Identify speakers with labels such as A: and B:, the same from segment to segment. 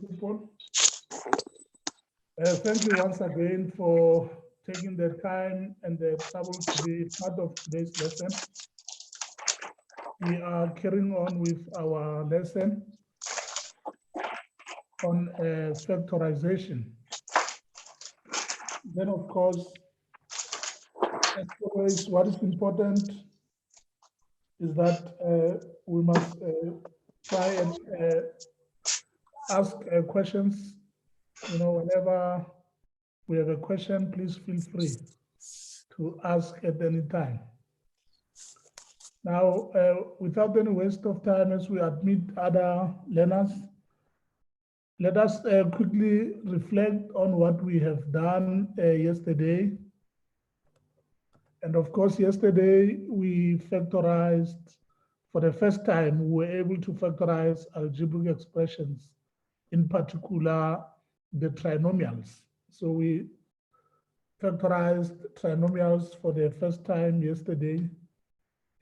A: people. Thank you once again for taking the time and the trouble to be part of today's lesson. We are carrying on with our lesson on factorization. Then, of course, as always, what is important is that we must try and ask questions. You know, whenever we have a question, please feel free to ask at any time. Now, without any waste of time, as we admit other learners, let us quickly reflect on what we have done yesterday. And of course, yesterday we factorized, for the first time, we were able to factorize algebraic expressions, in particular, the trinomials. So we factorized trinomials for the first time yesterday.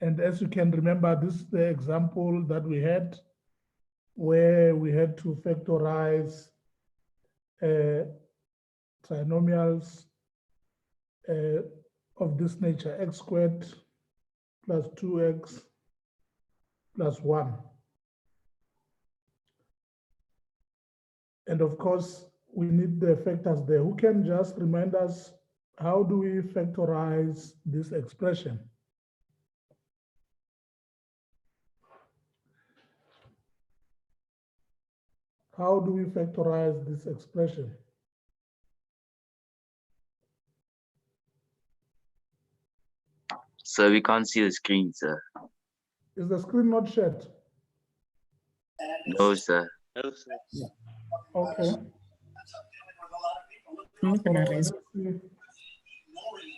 A: And as you can remember, this is the example that we had where we had to factorize trinomials of this nature, x squared plus 2x plus 1. And of course, we need the factors there. Who can just remind us, how do we factorize this expression? How do we factorize this expression?
B: Sir, we can't see the screen, sir.
A: Is the screen not shared?
B: No, sir.
C: No, sir.
A: Okay.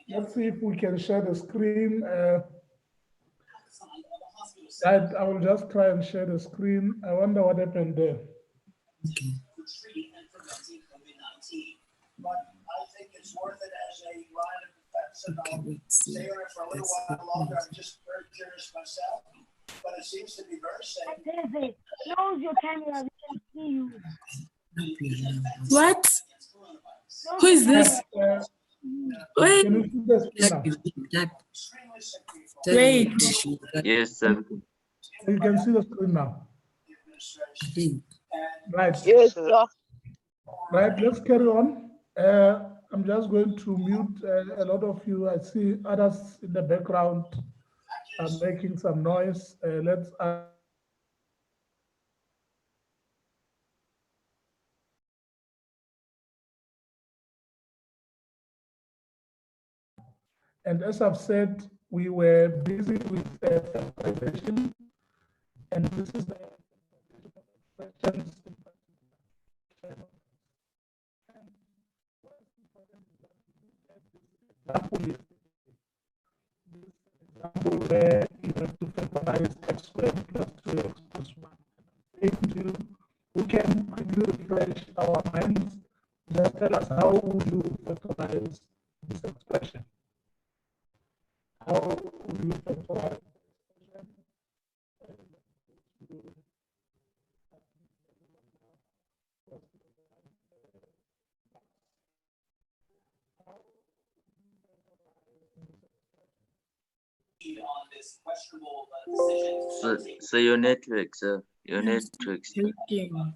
A: Let's see if we can share the screen. I will just try and share the screen. I wonder what happened there.
D: Okay. Okay, let's see.
E: Stay on it for a little while longer. I'm just very curious myself, but it seems to be very safe.
F: David, close your camera. We can see you.
D: What? Who is this? Wait.
A: Can you see the screen now?
D: Wait.
B: Yes, sir.
A: You can see the screen now. Right.
C: Yes, sir.
A: Right, let's carry on. I'm just going to mute a lot of you. I see others in the background are making some noise. Let's and as I've said, we were busy with factorization, and this is the questions. Example where you have to factorize x squared plus 2x plus 1. We can quickly refresh our minds. Just tell us, how would you factorize this expression? How would you factorize this expression?
E: On this questionable decision.
B: So your network, sir. Your network, sir.
D: Breaking.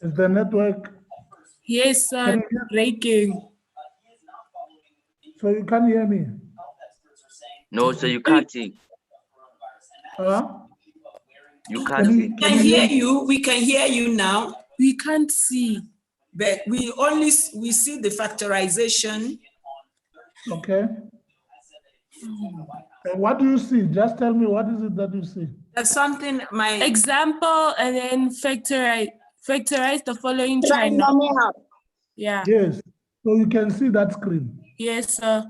A: Is the network?
D: Yes, sir. Breaking.
A: So you can't hear me?
B: No, sir, you can't see. You can't see.
G: We can hear you. We can hear you now,
D: We can't see.
G: but we see the factorization.
A: Okay. What do you see? Just tell me, what is it that you see?
G: That's something my
D: Example and then factorize the following trinomial. Yeah.
A: Yes. So you can see that screen.
D: Yes, sir.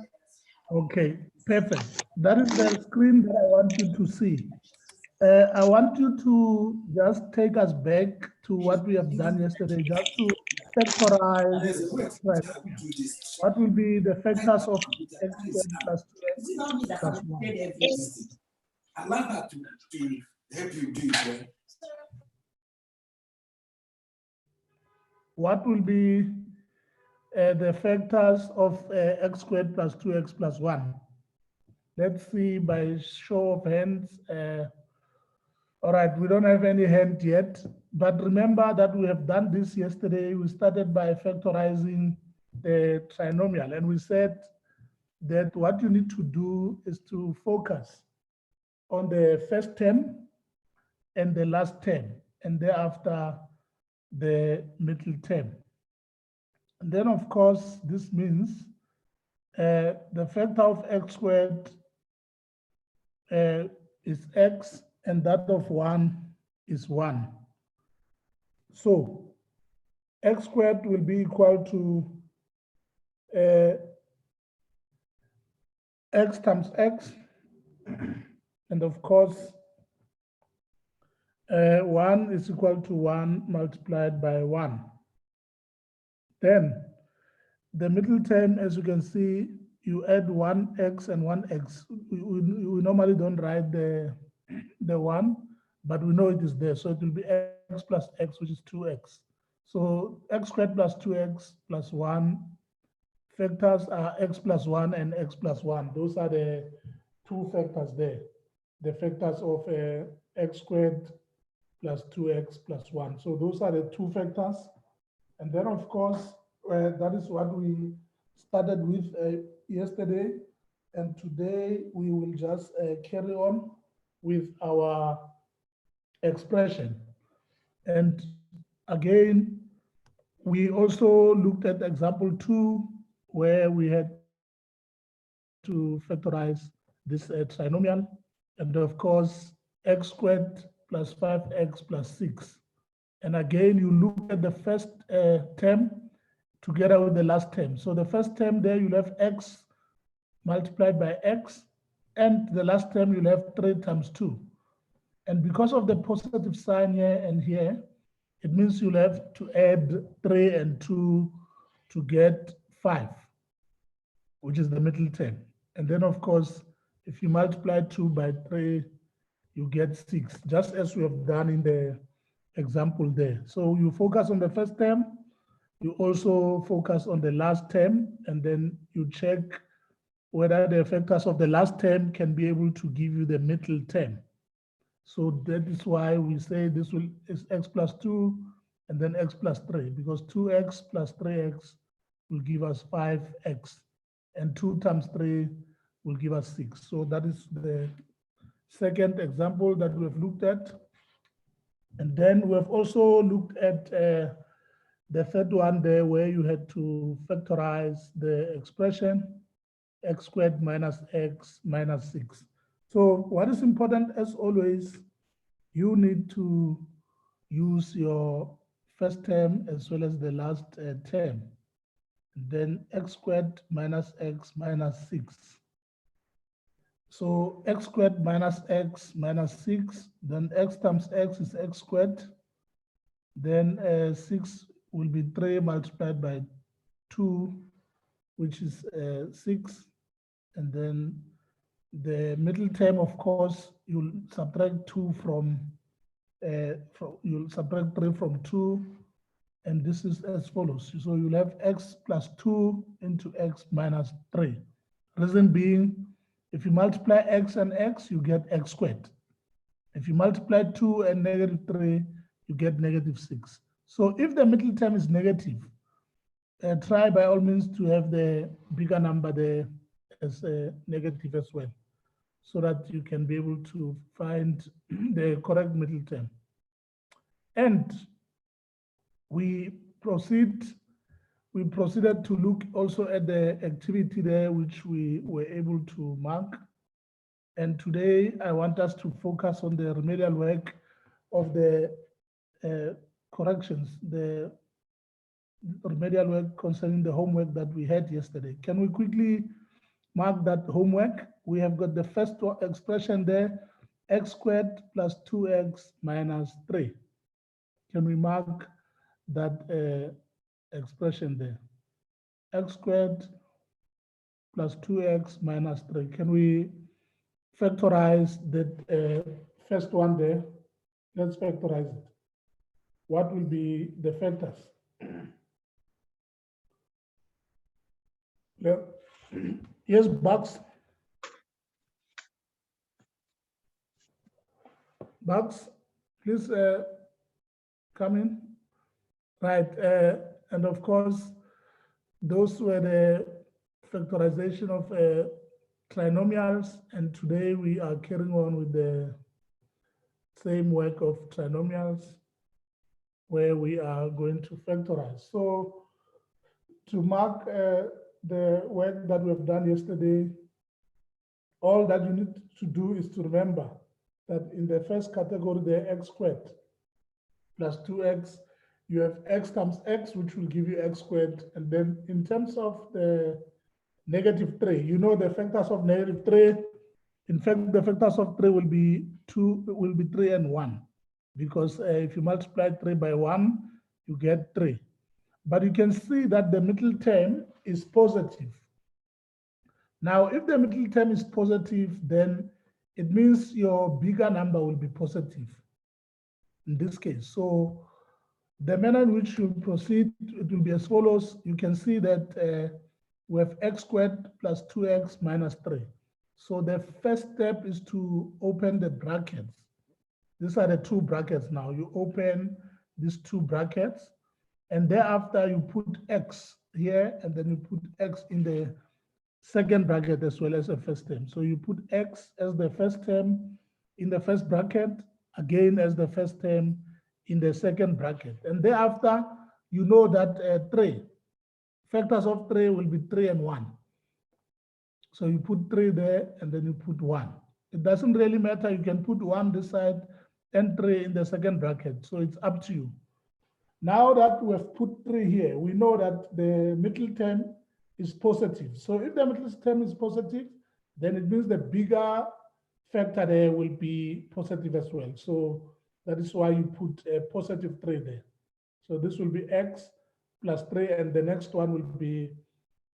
A: Okay, perfect. That is the screen that I want you to see. I want you to just take us back to what we have done yesterday, just to factorize. Right. What will be the factors of x squared plus 2x plus 1?
E: Allow her to help you do it.
A: what will be the factors of x squared plus 2x plus 1? Let's see by show of hands. All right, we don't have any hand yet, but remember that we have done this yesterday. We started by factorizing the trinomial, and we said that what you need to do is to focus on the first term and the last term, and thereafter the middle term. And then, of course, this means the factor of x squared is x, and that of 1 is 1. So x squared will be equal to x times x, and of course 1 is equal to 1 multiplied by 1. Then the middle term, as you can see, you add 1x and 1x. We normally don't write the 1, but we know it is there. So it will be x plus x, which is 2x. So x squared plus 2x plus 1. Factors are x plus 1 and x plus 1. Those are the two factors there. The factors of x squared plus 2x plus 1. So those are the two factors. And then, of course, that is what we started with yesterday. And today we will just carry on with our expression. And again, we also looked at example 2, where we had to factorize this trinomial. And of course, x squared plus 5x plus 6. And again, you look at the first term together with the last term. So the first term there, you'll have x multiplied by x, and the last term you'll have 3 times 2. And because of the positive sign here and here, it means you'll have to add 3 and 2 to get 5, which is the middle term. And then, of course, if you multiply 2 by 3, you get 6, just as we have done in the example there. So you focus on the first term, you also focus on the last term, and then you check whether the factors of the last term can be able to give you the middle term. So that is why we say this is x plus 2 and then x plus 3, because 2x plus 3x will give us 5x, and 2 times 3 will give us 6. So that is the second example that we have looked at. And then we have also looked at the third one there, where you had to factorize the expression x squared minus x minus 6. So what is important, as always, you need to use your first term as well as the last term. Then x squared minus x minus 6. So x squared minus x minus 6, then x times x is x squared. Then 6 will be 3 multiplied by 2, which is 6. And then the middle term, of course, you'll subtract 2 you'll subtract 3 from 2. And this is as follows. So you'll have x plus 2 into x minus 3. Reason being, if you multiply x and x, you get x squared. If you multiply 2 and negative 3, you get negative 6. So if the middle term is negative, try by all means to have the bigger number there as a negative as well, so that you can be able to find the correct middle term. And we proceeded to look also at the activity there, which we were able to mark. And today I want us to focus on the remedial work of the corrections, the remedial work concerning the homework that we had yesterday. Can we quickly mark that homework? We have got the first expression there, x squared plus 2x minus 3. Can we mark that expression there? X squared plus 2x minus 3. Can we factorize that first one there? Let's factorize it. What will be the factors? Yeah. Yes, Bugs. Bugs, please come in. Right, and of course, those were the factorization of trinomials, and today we are carrying on with the same work of trinomials, where we are going to factorize. So to mark the work that we've done yesterday, all that you need to do is to remember that in the first category, the x squared plus 2x, you have x times x, which will give you x squared. And then in terms of the negative 3, you know the factors of negative 3. In fact, the factors of 3 will be 3 and 1, because if you multiply 3 by 1, you get 3. But you can see that the middle term is positive. Now, if the middle term is positive, then it means your bigger number will be positive in this case. So the manner in which you proceed, it will be as follows. You can see that we have x squared plus 2x minus 3. So the first step is to open the brackets. These are the two brackets now. You open these two brackets, and thereafter you put x here, and then you put x in the second bracket as well as the first term. So you put x as the first term in the first bracket, again as the first term in the second bracket. And thereafter, you know that 3 factors of 3 will be 3 and 1. So you put 3 there, and then you put 1. It doesn't really matter. You can put 1 this side and 3 in the second bracket. So it's up to you. Now that we have put 3 here, we know that the middle term is positive. So if the middle term is positive, then it means the bigger factor there will be positive as well. So that is why you put a positive 3 there. So this will be x plus 3, and the next one will be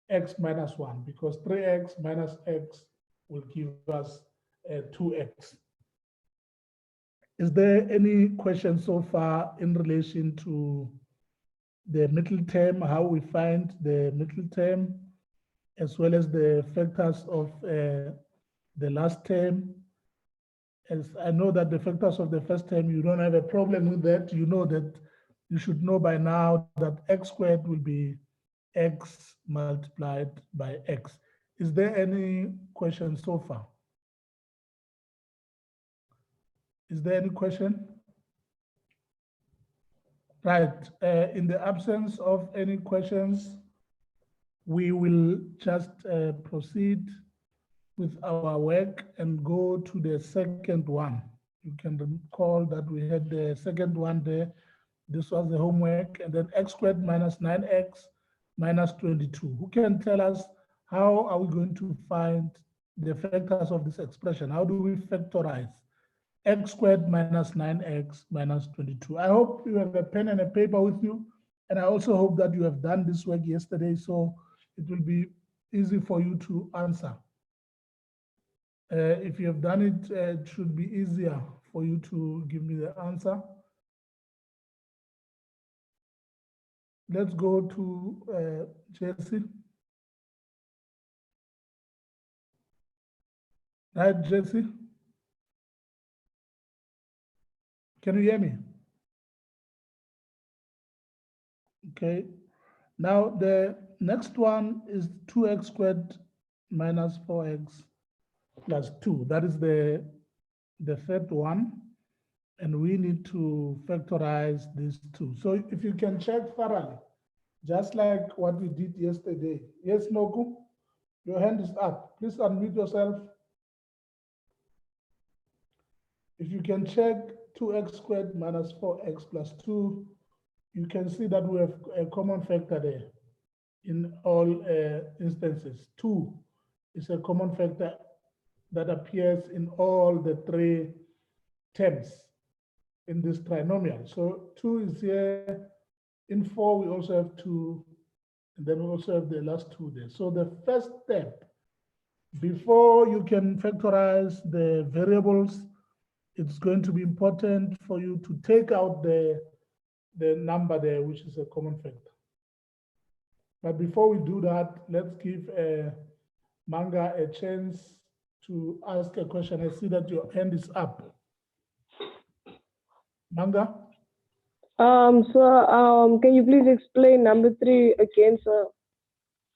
A: x minus 1, because 3x minus x will give us 2x. Is there any question so far in relation to the middle term, how we find the middle term, as well as the factors of the last term? As I know that the factors of the first term, you don't have a problem with that. You know that you should know by now that x squared will be x multiplied by x. Is there any question so far? Is there any question? Right, in the absence of any questions, we will just proceed with our work and go to the second one. You can recall that we had the second one there. This was the homework, and then x squared minus 9x minus 22. Who can tell us how are we going to find the factors of this expression? How do we factorize x squared minus 9x minus 22? I hope you have a pen and a paper with you, and I also hope that you have done this work yesterday, so it will be easy for you to answer. If you have done it, it should be easier for you to give me the answer. Let's go to Jesse. Right, Jesse? Can you hear me? Okay. Now the next one is 2x squared minus 4x plus 2. That is the third one. And we need to factorize these two. So if you can check thoroughly, just like what we did yesterday. Yes, Noku? Your hand is up. Please unmute yourself. If you can check 2x squared minus 4x plus 2, you can see that we have a common factor there in all instances. 2 is a common factor that appears in all the 3 terms in this trinomial. So 2 is here. In 4, we also have 2, and then we also have the last 2 there. So the first step, before you can factorize the variables, it's going to be important for you to take out the number there, which is a common factor. But before we do that, let's give Manga a chance to ask a question. I see that your hand is up. Manga?
C: Sir, can you please explain number 3 again, sir?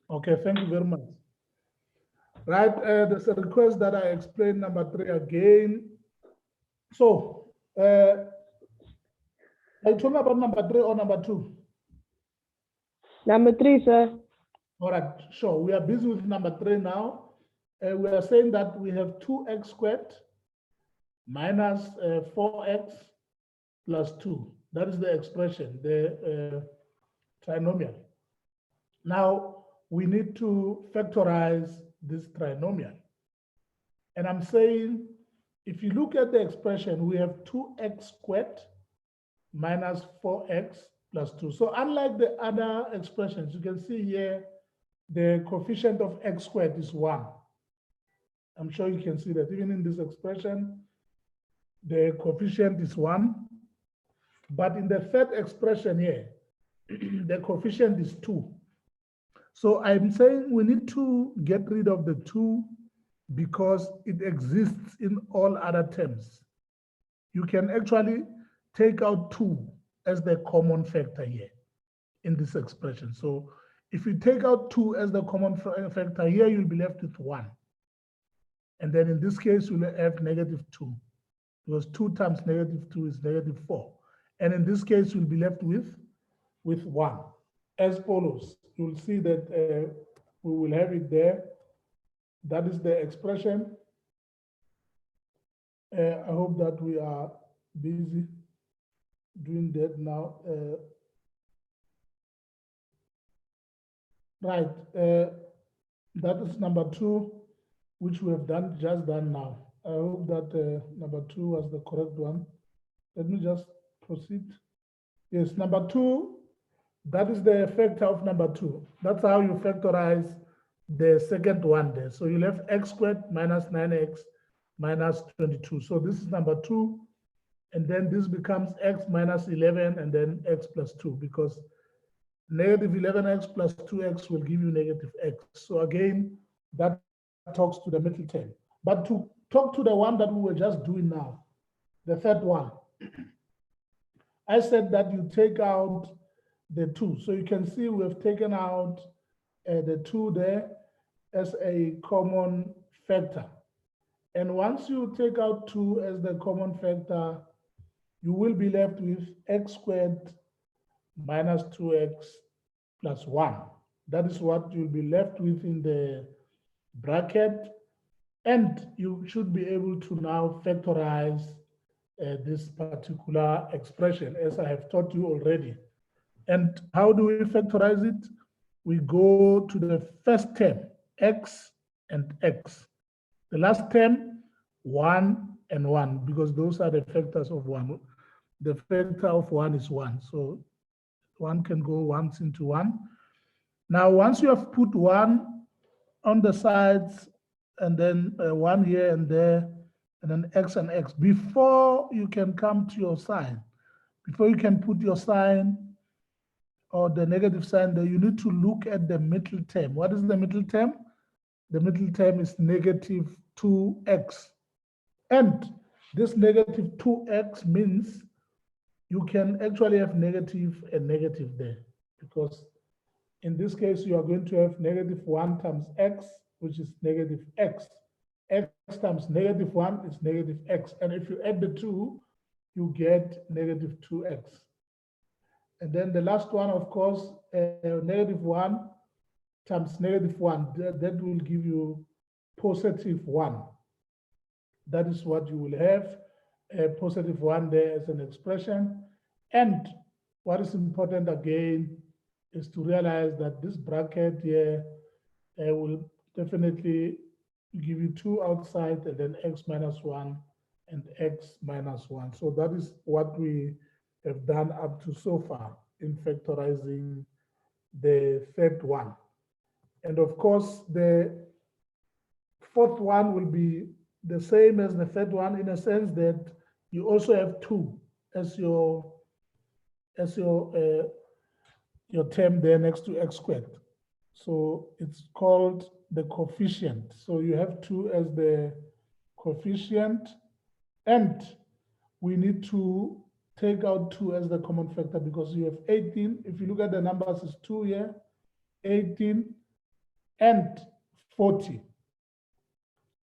A: Okay, thank you very much. Right, there's a request that I explain number 3 again. So, are you talking about number 3 or number 2?
C: Number 3, sir.
A: All right, sure. We are busy with number 3 now. We are saying that we have 2x squared minus 4x plus 2. That is the expression, the trinomial. Now, we need to factorize this trinomial. And I'm saying, if you look at the expression, we have 2x squared minus 4x plus 2. So unlike the other expressions, you can see here, the coefficient of x squared is 1. I'm sure you can see that even in this expression, the coefficient is 1. But in the third expression here, the coefficient is 2. So I'm saying we need to get rid of the 2 because it exists in all other terms. You can actually take out 2 as the common factor here in this expression. So if you take out 2 as the common factor here, you'll be left with 1. And then in this case, you'll have negative 2 because 2 times negative 2 is negative 4. And in this case, you'll be left with 1. As follows, you'll see that we will have it there. That is the expression. I hope that we are busy doing that now. Right, that is number 2, which we have just done now. I hope that number 2 was the correct one. Let me just proceed. Yes, number 2, that is the factor of number 2. That's how you factorize the second one there. So you'll have x squared minus 9x minus 22. So this is number 2. And then this becomes x minus 11 and then x plus 2 because negative 11x plus 2x will give you negative x. So again, that talks to the middle term. But to talk to the one that we were just doing now, the third one, I said that you take out the 2. So you can see we have taken out the 2 there as a common factor. And once you take out 2 as the common factor, you will be left with x squared minus 2x plus 1. That is what you'll be left with in the bracket. And you should be able to now factorize this particular expression, as I have taught you already. And how do we factorize it? We go to the first term, x and x. The last term, 1 and 1, because those are the factors of 1. The factor of 1 is 1. So 1 can go once into 1. Now, once you have put 1 on the sides, and then 1 here and there, and then x and x, before you can come to your sign, before you can put your sign or the negative sign there, you need to look at the middle term. What is the middle term? The middle term is negative 2x. And this negative 2x means you can actually have negative and negative there, because in this case, you are going to have negative 1 times x, which is negative x. X times negative 1 is negative x. And if you add the 2, you get negative 2x. And then the last one, of course, negative 1 times negative 1, that will give you positive 1. That is what you will have, a positive 1 there as an expression. And what is important again is to realize that this bracket here will definitely give you 2 outside and then x minus 1 and x minus 1. So that is what we have done up to so far in factorizing the third one. And of course, the fourth one will be the same as the third one in a sense that you also have 2 as your term there next to x squared. So it's called the coefficient. So you have 2 as the coefficient, and we need to take out 2 as the common factor because you have 18. If you look at the numbers, it's 2 here, 18, and 40.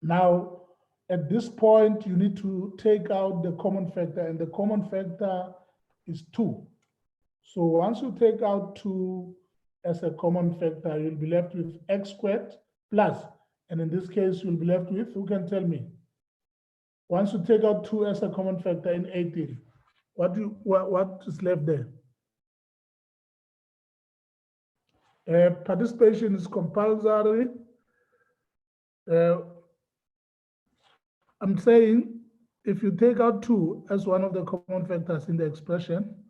A: Now, at this point, you need to take out the common factor, and the common factor is 2. So once you take out 2 as a common factor, you'll be left with x squared plus, and in this case, you'll be left with, who can tell me? Once you take out 2 as a common factor in 18, what is left there? Participation is compulsory. I'm saying if you take out 2 as one of the common factors in the expression,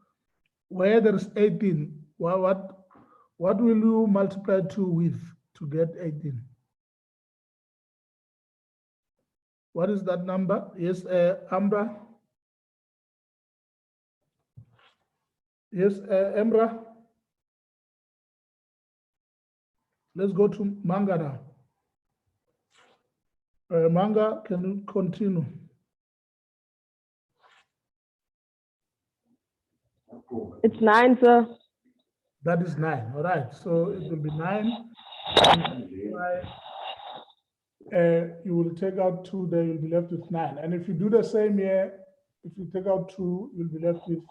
A: where there is 18, what will you multiply 2 with to get 18? What is that number? Yes, Amra? Yes, Emra? Let's go to Manga now. Manga, can you continue?
C: It's 9, sir.
A: That is 9, all right. So it will be 9. You will take out 2 there, you'll be left with 9. And if you do the same here, if you take out 2, you'll be left with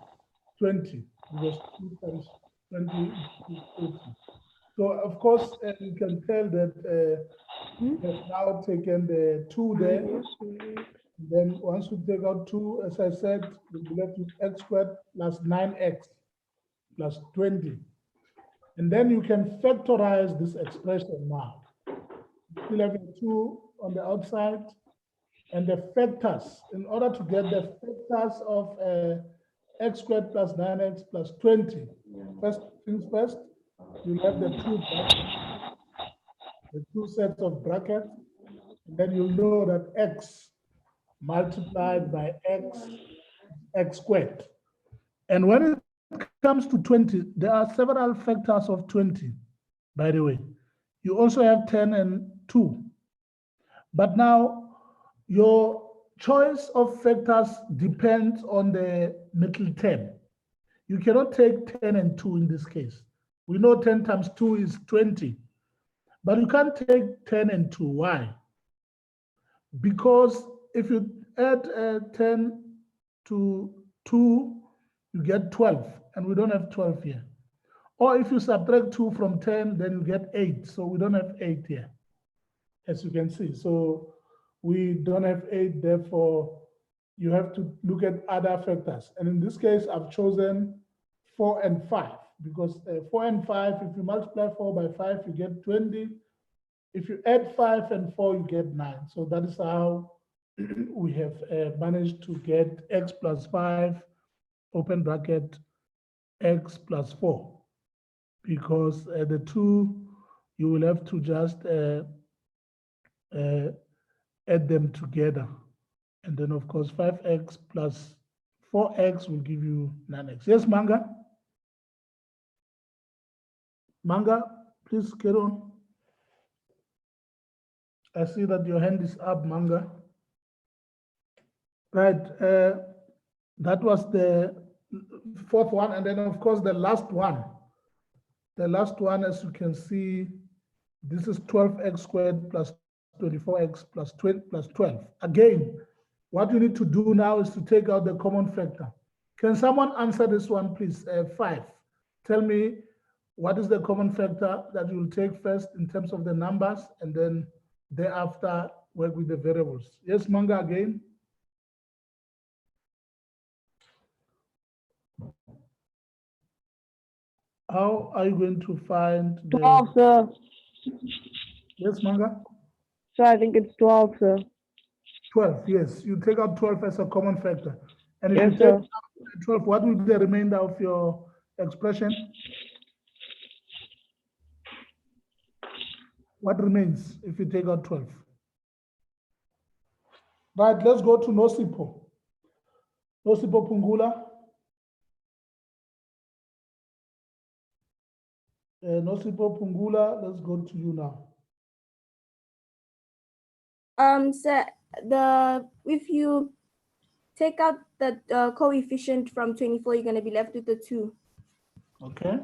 A: 20, because 2 times 20 is 80. So of course, you can tell that you have now taken the 2 there. Then once you take out 2, as I said, you'll be left with x squared plus 9x plus 20. And then you can factorize this expression now. You still have a 2 on the outside, and the factors, in order to get the factors of x squared plus 9x plus 20, first things first, you'll have the 2 sets of brackets, and then you'll know that x multiplied by x squared. And when it comes to 20, there are several factors of 20, by the way. You also have 10 and 2. But now your choice of factors depends on the middle term. You cannot take 10 and 2 in this case. We know 10 times 2 is 20, but you can't take 10 and 2. Why? Because if you add 10 to 2, you get 12, and we don't have 12 here. Or if you subtract 2 from 10, then you get 8. So we don't have 8 here, as you can see. So we don't have 8, therefore you have to look at other factors. And in this case, I've chosen 4 and 5, because 4 and 5, if you multiply 4 by 5, you get 20. If you add 5 and 4, you get 9. So that is how we have managed to get x plus 5, open bracket, x plus 4. Because the 2, you will have to just add them together. And then, of course, 5x plus 4x will give you 9x. Yes, Manga? Manga, please carry on. I see that your hand is up, Manga. Right, that was the 4th one. And then, of course, the last one. The last one, as you can see, this is 12x squared plus 24x plus 12. Again, what you need to do now is to take out the common factor. Can someone answer this one, please? 5. Tell me, what is the common factor that you will take first in terms of the numbers, and then thereafter work with the variables? Yes, Manga, again. How are you going to find the
C: 12, sir.
A: Yes, Manga?
C: So I think it's 12, sir.
A: 12, yes. You take out 12 as a common factor. And if
C: Yes,
A: you
C: sir.
A: take out 12, what will be the remainder of your expression? What remains if you take out 12? Right, let's go to Nosipo. Nosipo Pungula. Nosipo Pungula, let's go to you now.
H: Sir, if you take out the coefficient from 24, you're going to be left with the 2.
A: Okay.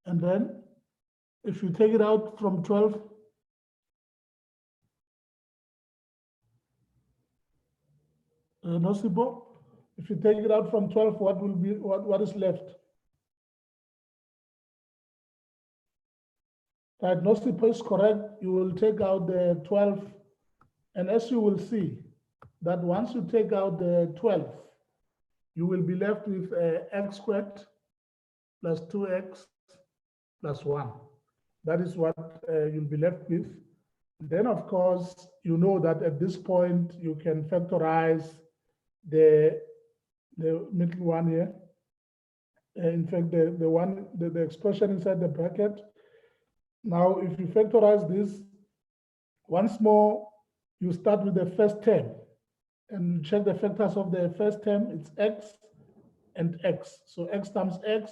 A: And then if you take it out from 12, Nosipo, if you take it out from 12, what will be, what is left? Right, Nosipo is correct. You will take out the 12. And as you will see, that once you take out the 12, you will be left with x squared plus 2x plus 1. That is what you'll be left with. Then, of course, you know that at this point, you can factorize the middle one here. In fact, the expression inside the bracket. Now, if you factorize this, once more, you start with the first term and you check the factors of the first term. It's x and x. So x times x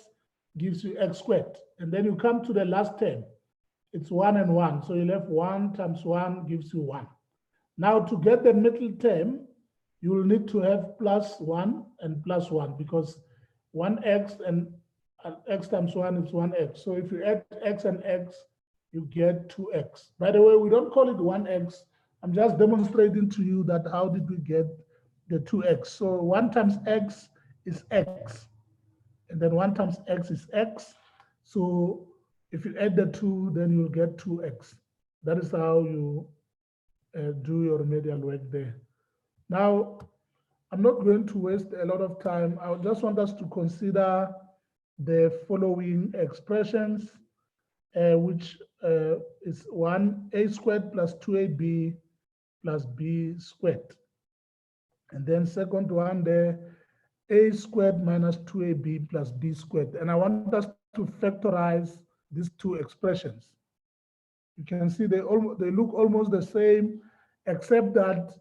A: gives you x squared. And then you come to the last term. It's 1 and 1. So you left 1 times 1 gives you 1. Now to get the middle term, you will need to have plus 1 and plus 1 because 1x and x times 1 is 1x. So if you add x and x, you get 2x. By the way, we don't call it 1x. I'm just demonstrating to you that how did we get the 2x. So 1 times x is x. And then 1 times x is x. So if you add the 2, then you'll get 2x. That is how you do your remedial work there. Now, I'm not going to waste a lot of time. I just want us to consider the following expressions, which is 1a squared plus 2ab plus b squared. And then second one there, a squared minus 2ab plus b squared. And I want us to factorize these two expressions. You can see they look almost the same, except that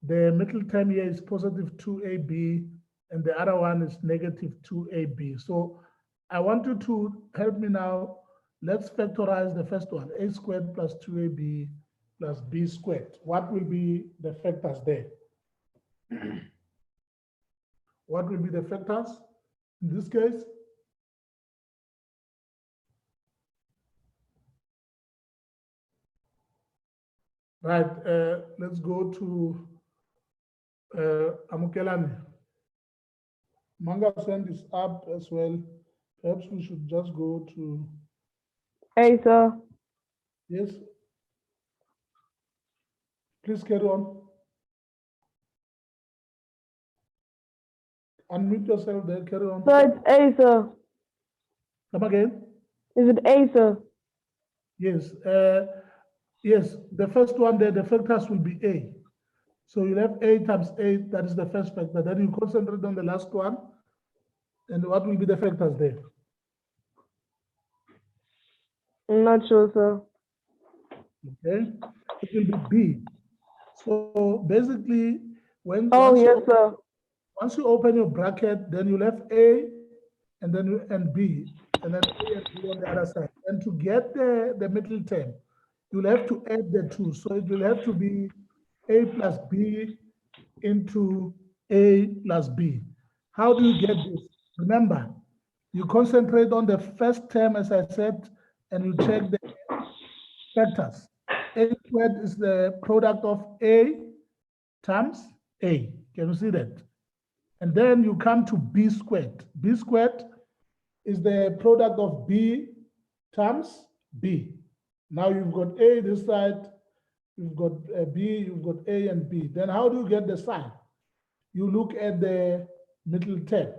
A: the middle term here is positive 2ab and the other one is negative 2ab. So I want you to help me now. Let's factorize the first one, a squared plus 2ab plus b squared. What will be the factors there? What will be the factors in this case? Right, let's go to Amukelani. Manga send is up as well. Perhaps we should just go to.
C: Hey, sir.
A: Yes. Please carry on. Unmute yourself there, carry on.
C: So it's A, sir.
A: Come again?
C: Is it A, sir?
A: Yes. Yes, the first one there, the factors will be A. So you have A times A, that is the first factor. Then you concentrate on the last one. And what will be the factors there?
C: I'm not sure, sir.
A: Okay. It will be B. So basically, when
C: Oh,
A: once,
C: yes, sir.
A: once you open your bracket, then you'll have A and then and B, and then A and B on the other side. And to get the middle term, you'll have to add the two. So it will have to be A plus B into A plus B. How do you get this? Remember, you concentrate on the first term, as I said, and you check the factors. A squared is the product of A times A. Can you see that? And then you come to B squared. B squared is the product of B times B. Now you've got A this side, you've got B, you've got A and B. Then how do you get the sign? You look at the middle term.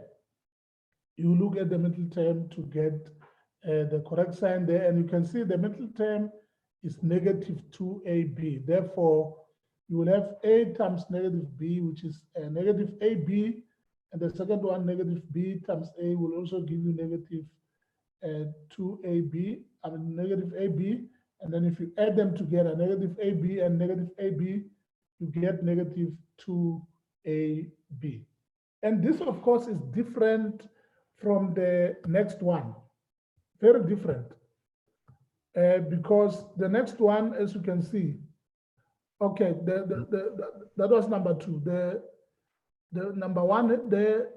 A: You look at the middle term to get the correct sign there. And you can see the middle term is negative 2ab. Therefore, you will have A times negative B, which is negative AB. And the second one, negative B times A, will also give you negative 2ab, I mean negative AB. And then if you add them together, negative AB and negative AB, you get negative 2AB. And this, of course, is different from the next one. very different. Because the next one, as you can see, okay, that was number 2. The number 1 there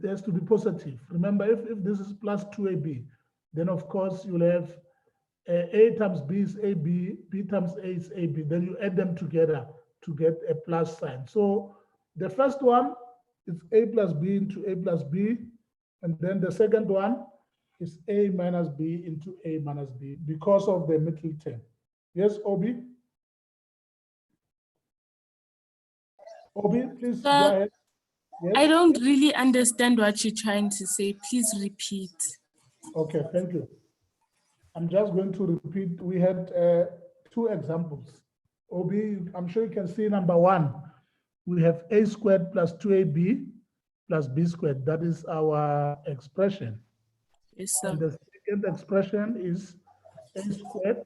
A: has to be positive. Remember, if this is plus 2ab, then of course you'll have a times b is ab, b times a is ab. Then you add them together to get a plus sign. So the first one is a plus b into a plus b, and then the second one is a minus b into a minus b because of the middle term. Yes, Obi? Obi, please go ahead. Yes?
D: I don't really understand what you're trying to say. Please repeat.
A: Okay, thank you. I'm just going to repeat. We had 2 examples. Obi, I'm sure you can see number 1. We have a squared plus 2ab plus b squared. That is our expression.
D: Yes, sir.
A: And the second expression is a squared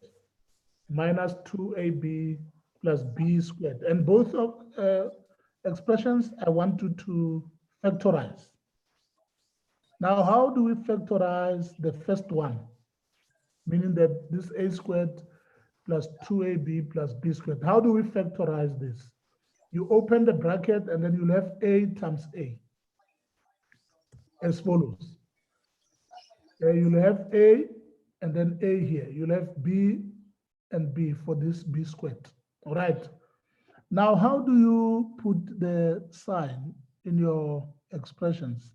A: minus 2ab plus b squared. And both of expressions I want you to factorize. Now, how do we factorize the first one? Meaning that this a squared plus 2ab plus b squared. How do we factorize this? You open the bracket and then you'll have a times a as follows. You'll have a and then a here. You'll have b and b for this b squared. All right. Now, how do you put the sign in your expressions?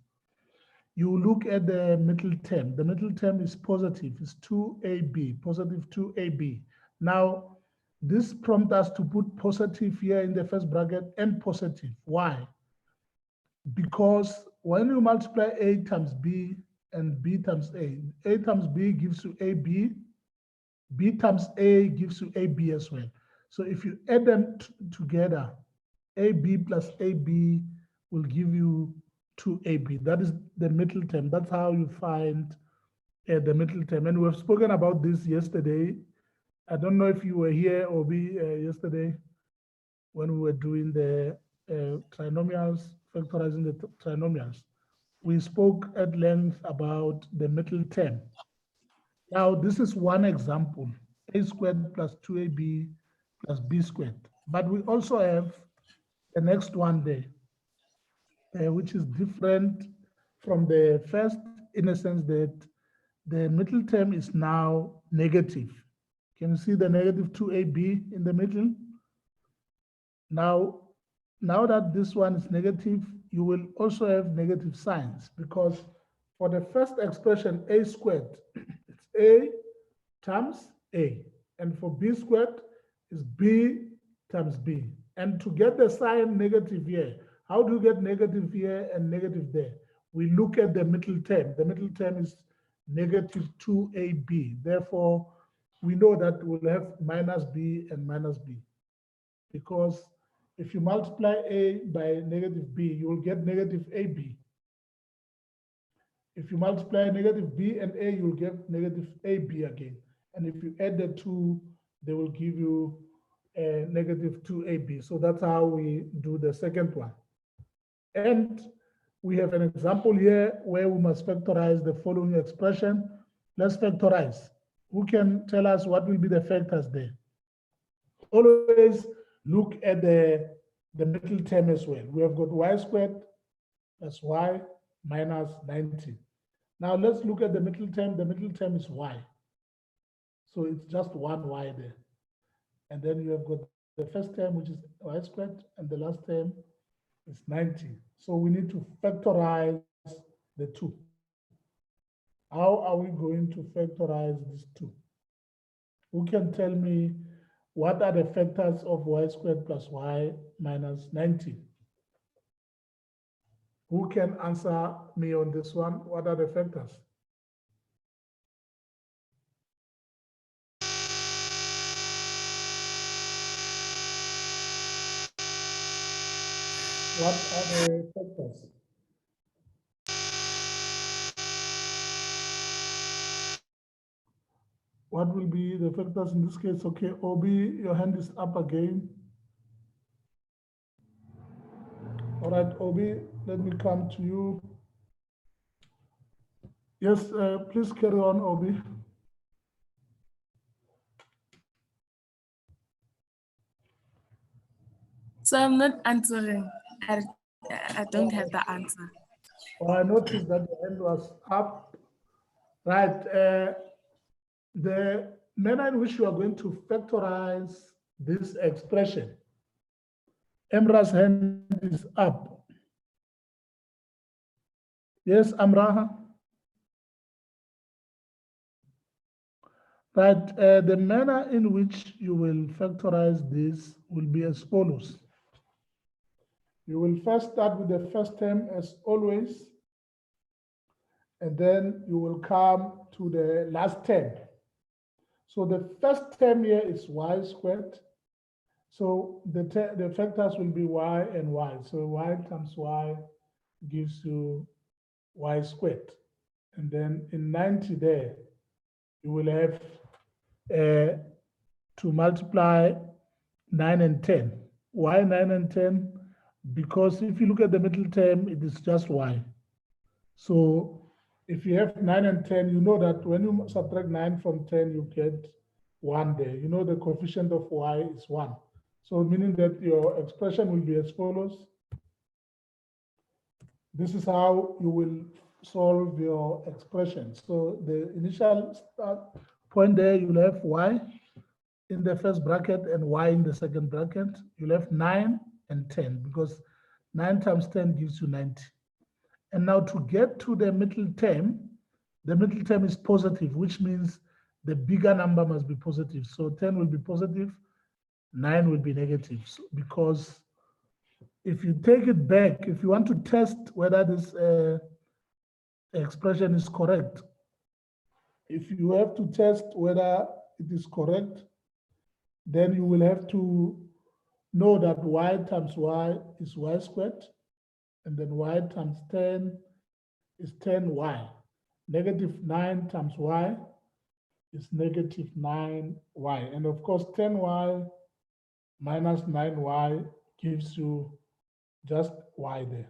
A: You look at the middle term. The middle term is positive, it's 2ab, positive 2ab. Now, this prompts us to put positive here in the first bracket and positive. Why? Because when you multiply a times b and b times a times b gives you ab, b times a gives you ab as well. So if you add them together, ab plus ab will give you 2ab. That is the middle term. That's how you find the middle term. And we've spoken about this yesterday. I don't know if you were here, Obi, yesterday when we were doing the trinomials, factorizing the trinomials. We spoke at length about the middle term. Now, this is one example, a squared plus 2ab plus b squared. But we also have the next one there, which is different from the first in a sense that the middle term is now negative. Can you see the negative 2ab in the middle? Now that this one is negative, you will also have negative signs because for the first expression, a squared, it's a times a. And for b squared, it's b times b. And to get the sign negative here, how do you get negative here and negative there? We look at the middle term. The middle term is negative 2ab. Therefore, we know that we'll have minus b and minus b. Because if you multiply a by negative b, you will get negative ab. If you multiply negative b and a, you will get negative ab again. And if you add the 2, they will give you a negative 2ab. So that's how we do the second one. And we have an example here where we must factorize the following expression. Let's factorize. Who can tell us what will be the factors there? Always look at the middle term as well. We have got y squared plus y minus 19. Now let's look at the middle term. The middle term is y. So it's just one y there. And then you have got the first term, which is y squared, and the last term is 90. So we need to factorize the 2. How are we going to factorize these 2? Who can tell me what are the factors of y squared plus y minus 90? Who can answer me on this one? What are the factors? What are the factors? What will be the factors in this case? Okay, Obi, your hand is up again. All right, Obi, let me come to you. Yes, please carry on, Obi.
D: So I'm not answering. I don't have the answer.
A: Oh, I noticed that the hand was up. Right. The manner in which you are going to factorize this expression. Emra's hand is up. Yes, Amraha. Right. The manner in which you will factorize this will be as follows. You will first start with the first term as always, and then you will come to the last term. So the first term here is y squared. So the factors will be y and y. So y times y gives you y squared. And then in 90 there, you will have to multiply 9 and 10. Why 9 and 10? Because if you look at the middle term, it is just y. So if you have 9 and 10, you know that when you subtract 9 from 10, you get 1 there. You know the coefficient of y is 1. So meaning that your expression will be as follows. This is how you will solve your expression. So the initial start point there, you'll have y in the first bracket and y in the second bracket. You'll have 9 and 10 because 9 times 10 gives you 90. And now to get to the middle term is positive, which means the bigger number must be positive. So 10 will be positive, 9 will be negative. So because if you take it back, if you want to test whether this expression is correct, if you have to test whether it is correct, then you will have to know that y times y is y squared, and then y times 10 is 10y. Negative 9 times y is negative 9y. And of course, 10y minus 9y gives you just y there,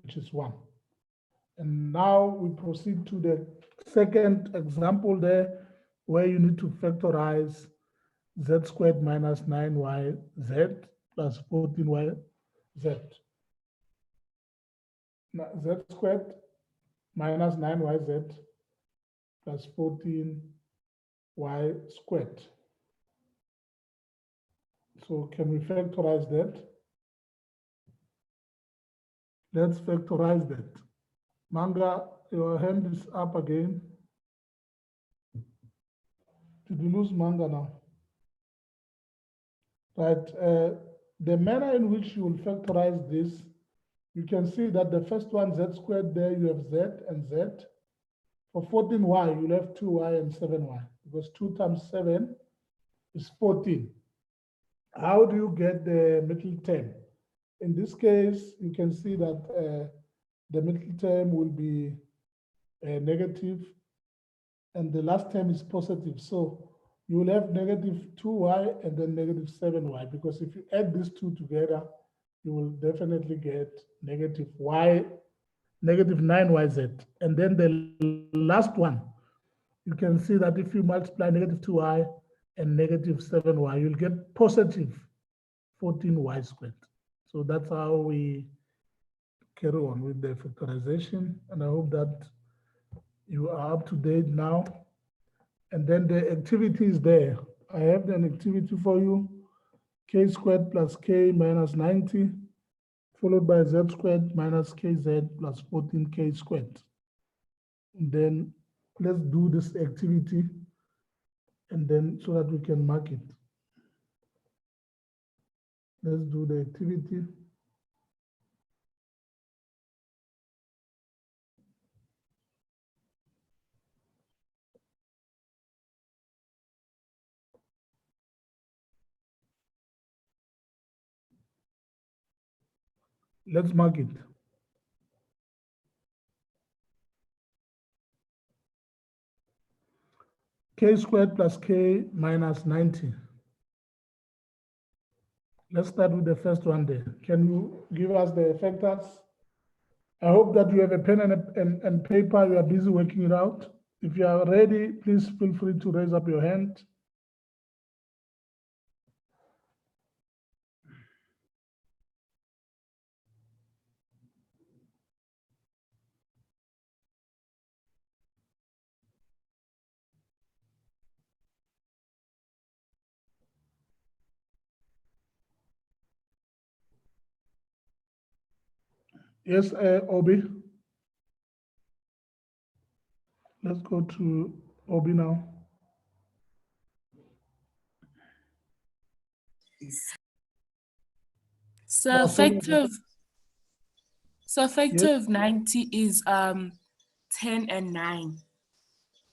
A: which is 1. And now we proceed to the second example there, where you need to factorize z squared minus 9yz plus 14yz. Now, z squared minus 9yz plus 14y squared. So can we factorize that? Let's factorize that. Manga, your hand is up again. Did you lose Manga now? Right. The manner in which you will factorize this, you can see that the first one, z squared, there you have z and z. For 14y, you'll have 2y and 7y, because 2 times 7 is 14. How do you get the middle term? In this case, you can see that the middle term will be negative, and the last term is positive. So you will have negative 2y and then negative 7y, because if you add these two together, you will definitely get negative 9yz. And then the last one, you can see that if you multiply negative 2y and negative 7y, you'll get positive 14y squared. So that's how we carry on with the factorization. And I hope that you are up to date now. And then the activity is there. I have an activity for you, k squared plus k minus 90, followed by z squared minus kz plus 14k squared. And then let's do this activity, and then so that we can mark it. Let's do the activity. Let's mark it. K squared plus k minus 90. Let's start with the first one there. Can you give us the factors? I hope that you have a pen and paper. You are busy working it out. If you are ready, please feel free to raise up your hand. Yes, Obi. Let's go to Obi now.
D: So
A: Oh, sorry.
D: factor of 90 is 10 and 9.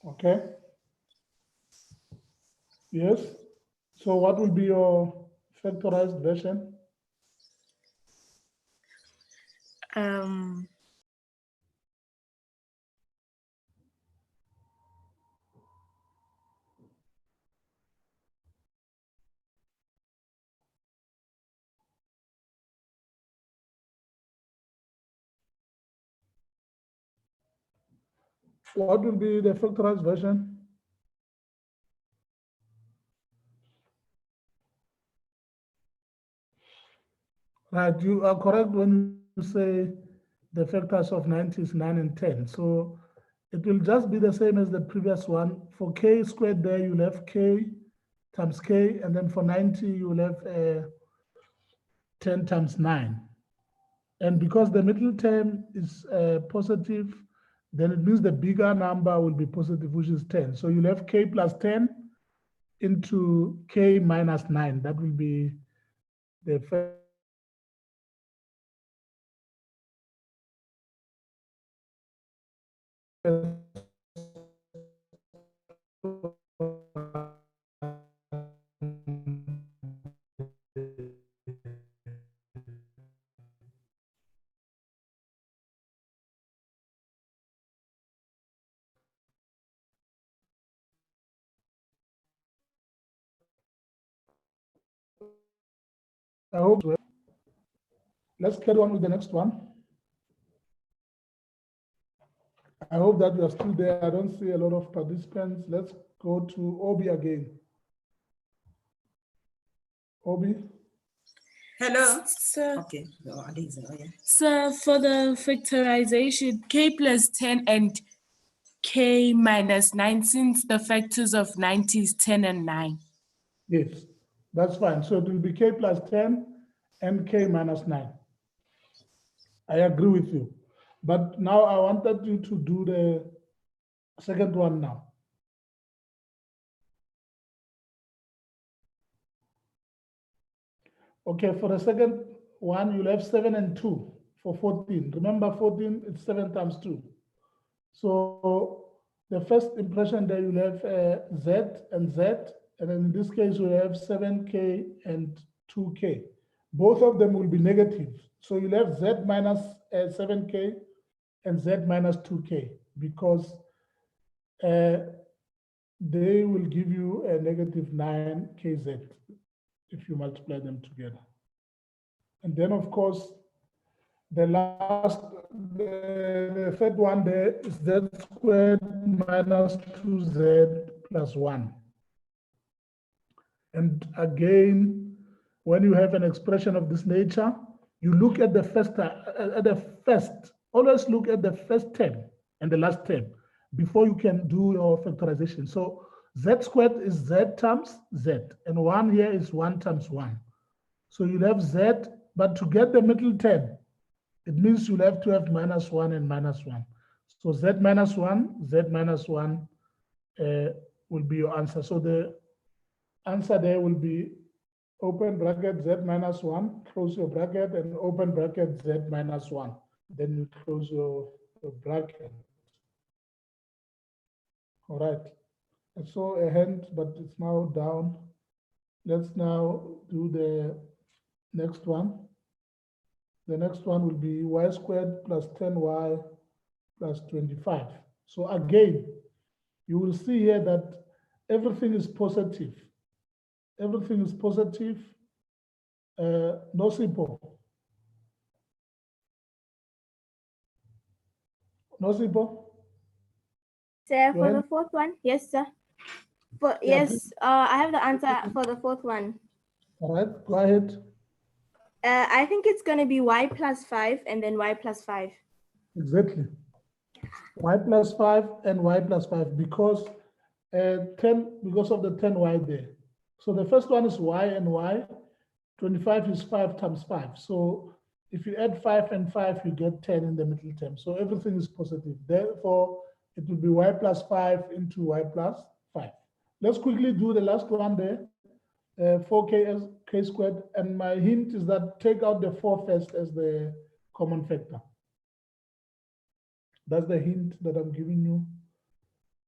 A: Okay. Yes. So what will be your factorized version? What will be the factorized version? Right, you are correct when you say the factors of 90 is 9 and 10. So it will just be the same as the previous one. For k squared there, you'll have k times k, and then for 90, you will have 10 times 9. And because the middle term is positive, then it means the bigger number will be positive, which is 10. So you'll have k plus 10 into k minus 9. That will be the first. I hope so. Let's carry on with the next one. I hope that you are still there. I don't see a lot of participants. Let's go to Obi again. Obi?
G: Hello?
D: So,
G: Okay. Oh, yeah.
D: so for the factorization, k plus 10 and k minus 9, since the factors of 90 is 10 and 9.
A: Yes, that's fine. So it will be k plus 10 and k minus 9. I agree with you. But now I wanted you to do the second one now. Okay, for the second one, you'll have 7 and 2 for 14. Remember, 14 is 7 times 2. So the first impression there, you'll have Z and Z, and in this case, we have 7K and 2K. Both of them will be negative. So you'll have Z minus 7K and Z minus 2K, because they will give you a negative 9KZ if you multiply them together. And then, of course, the third one there is Z squared minus 2Z plus 1. And again, when you have an expression of this nature, you look at the first, always look at the first term and the last term before you can do your factorization. So Z squared is Z times Z, and 1 here is 1 times 1. So you'll have Z, but to get the middle term, it means you'll have to have minus 1 and minus 1. So Z minus 1 will be your answer. So the answer there will be open bracket Z minus 1, close your bracket, and open bracket Z minus 1. Then you close your bracket. All right. I saw a hand, but it's now down. Let's now do the next one. The next one will be y squared plus 10y plus 25. So again, you will see here that everything is positive. Everything is positive, no simple. Nosipo?
H: Sir,
A: Go
H: for the
A: ahead.
H: fourth one, yes, sir. For
A: Yeah,
H: yes, I have the answer for the fourth one.
A: All right, go ahead.
H: I think it's going to be y plus 5 and then y plus 5.
A: Exactly. Y plus 5 and y plus 5 because 10, because of the 10y there. So the first one is y and y. 25 is 5 times 5. So if you add 5 and 5, you get 10 in the middle term. So everything is positive. Therefore, it will be y plus 5 into y plus 5. Let's quickly do the last one there. 4k k squared. And my hint is that take out the 4 first as the common factor. That's the hint that I'm giving you.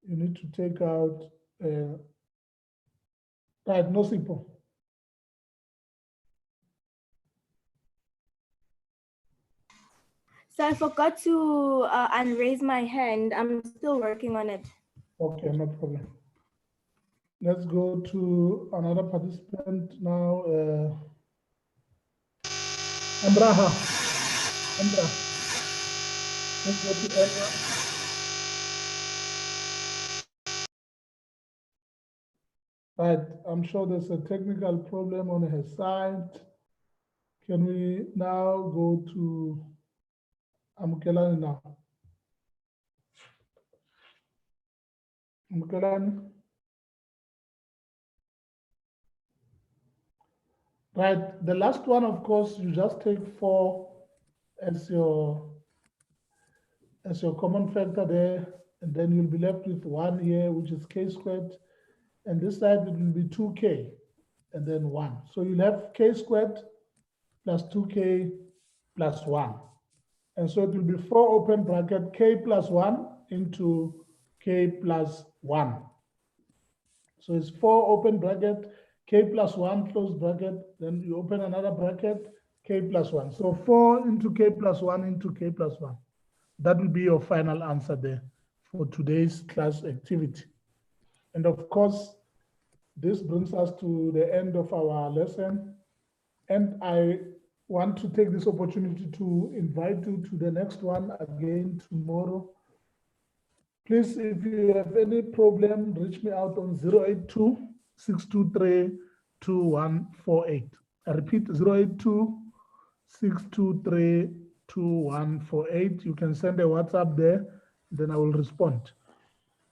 A: You need to take out, right, no simple.
H: So I forgot to unraise my hand. I'm still working on it.
A: Okay, no problem. Let's go to another participant now. Ambraha. Ambra. Let's go to Ambra. Right, I'm sure there's a technical problem on her side. Can we now go to Amukelani now? Amukelani? Right, the last one, of course, you just take 4 as your common factor there, and then you'll be left with 1 here, which is k squared, and this side it will be 2k, and then 1. So you'll have k squared plus 2k plus 1. And so it will be 4 open bracket k plus 1 into k plus 1. So it's 4 open bracket, k plus 1 close bracket, then you open another bracket, k plus 1. So 4 into k plus 1 into k plus 1. That will be your final answer there for today's class activity. And of course, this brings us to the end of our lesson. And I want to take this opportunity to invite you to the next one again tomorrow. Please, if you have any problem, reach me out on 082-623-2148. I repeat, 082-623-2148. You can send a WhatsApp there, then I will respond.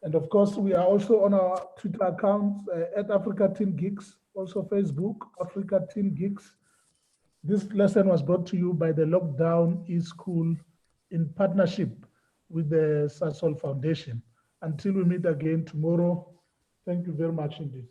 A: And of course, we are also on our Twitter account at Africa Teen Geeks, also Facebook, Africa Teen Geeks. This lesson was brought to you by the Lockdown eSchool in partnership with the Sasol Foundation. Until we meet again tomorrow, thank you very much indeed.